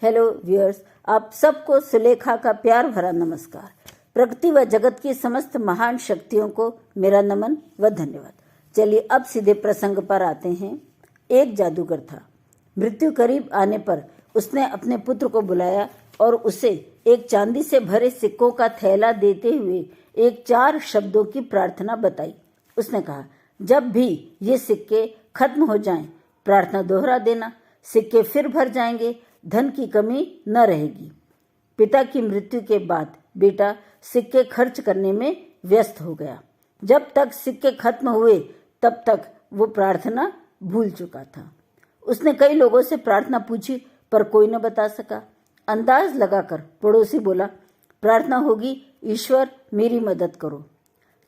Hello viewers, आप सबको सुलेखा का प्यार भरा नमस्कार। प्रकृति व जगत की समस्त महान शक्तियों को मेरा नमन व धन्यवाद। चलिए अब सीधे प्रसंग पर आते हैं। एक जादूगर था। मृत्यु करीब आने पर उसने अपने पुत्र को बुलाया और उसे एक चांदी से भरे सिक्कों का थैला देते हुए एक 4 शब्दों की प्रार्थना बताई। उसने कहा, जब भी ये सिक्के खत्म हो जाएं, प्रार्थना दोहरा देना, सिक्के फिर भर जाएंगे, धन की कमी न रहेगी। पिता की मृत्यु के बाद बेटा सिक्के खर्च करने में व्यस्त हो गया। जब तक सिक्के खत्म हुए तब तक वो प्रार्थना भूल चुका था। उसने कई लोगों से प्रार्थना पूछी पर कोई न बता सका। अंदाज लगाकर पड़ोसी बोला, प्रार्थना होगी, ईश्वर मेरी मदद करो।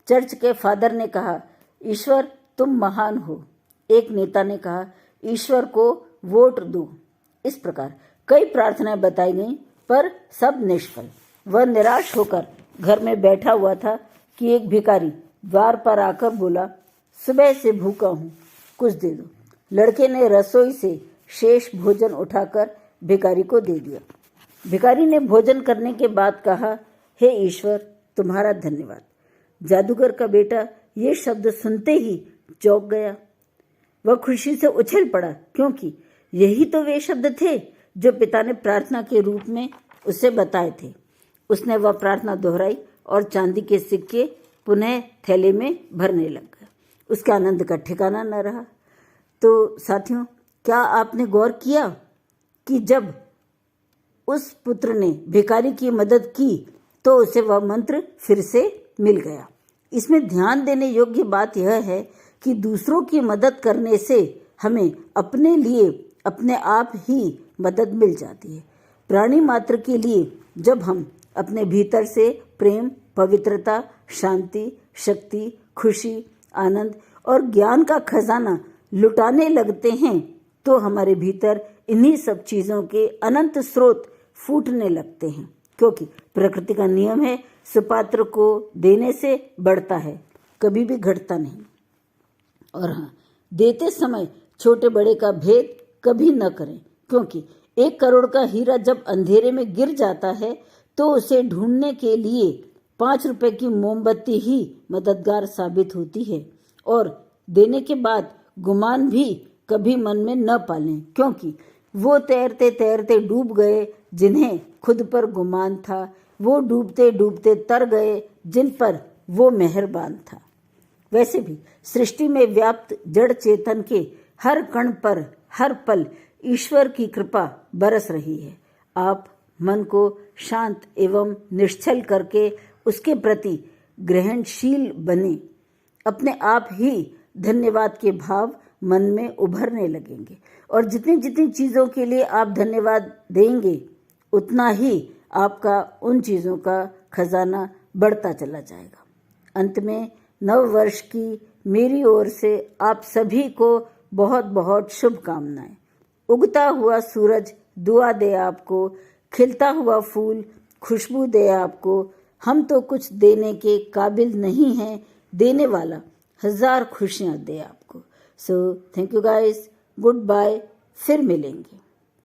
चर्च के फादर ने कहा, ईश्वर तुम महान हो। एक नेता ने कहा, ईश्वर को वोट दो। इस प्रकार कई प्रार्थनाएं बताई गईं पर सब निष्फल। वह निराश होकर घर में बैठा हुआ था कि एक भिखारी द्वार पर आकर बोला, सुबह से भूखा हूँ, कुछ दे दो। लड़के ने रसोई से शेष भोजन उठाकर भिखारी को दे दिया। भिखारी ने भोजन करने के बाद कहा, हे ईश्वर तुम्हारा धन्यवाद। जादूगर का बेटा ये शब्द सुनते ही चौंक गया। वह खुशी से उछल पड़ा क्योंकि यही तो वे शब्द थे जो पिता ने प्रार्थना के रूप में उसे बताए थे। उसने वह प्रार्थना दोहराई और चांदी के सिक्के पुनः थैले में भरने लग गया। उसके आनंद का ठिकाना न रहा। तो साथियों, क्या आपने गौर किया कि जब उस पुत्र ने भिखारी की मदद की तो उसे वह मंत्र फिर से मिल गया। इसमें ध्यान देने योग्य बात यह है कि दूसरों की मदद करने से हमें अपने लिए अपने आप ही मदद मिल जाती है। प्राणी मात्र के लिए जब हम अपने भीतर से प्रेम, पवित्रता, शांति, शक्ति, खुशी, आनंद और ज्ञान का खजाना लुटाने लगते हैं तो हमारे भीतर इन्हीं सब चीज़ों के अनंत स्रोत फूटने लगते हैं। क्योंकि प्रकृति का नियम है, सुपात्र को देने से बढ़ता है, कभी भी घटता नहीं। और हाँ, देते समय छोटे बड़े का भेद कभी न करें, क्योंकि 1 करोड़ का हीरा जब अंधेरे में गिर जाता है तो उसे ढूंढने के लिए 5 रुपए की मोमबत्ती ही मददगार साबित होती है। और देने के बाद गुमान भी कभी मन में न पालें, क्योंकि वो तैरते तैरते डूब गए जिन्हें खुद पर गुमान था, वो डूबते डूबते तर गए जिन पर वो मेहरबान था। वैसे भी सृष्टि में व्याप्त जड़ चेतन के हर कण पर हर पल ईश्वर की कृपा बरस रही है। आप मन को शांत एवं निश्चल करके उसके प्रति ग्रहणशील बने। अपने आप ही धन्यवाद के भाव मन में उभरने लगेंगे और जितनी जितनी चीज़ों के लिए आप धन्यवाद देंगे उतना ही आपका उन चीज़ों का खजाना बढ़ता चला जाएगा। अंत में नव वर्ष की मेरी ओर से आप सभी को बहुत बहुत शुभकामनाएं। उगता हुआ सूरज दुआ दे आपको, खिलता हुआ फूल खुशबू दे आपको। हम तो कुछ देने के काबिल नहीं हैं, देने वाला 1000 खुशियां दे आपको। So thank you guys, goodbye, फिर मिलेंगे।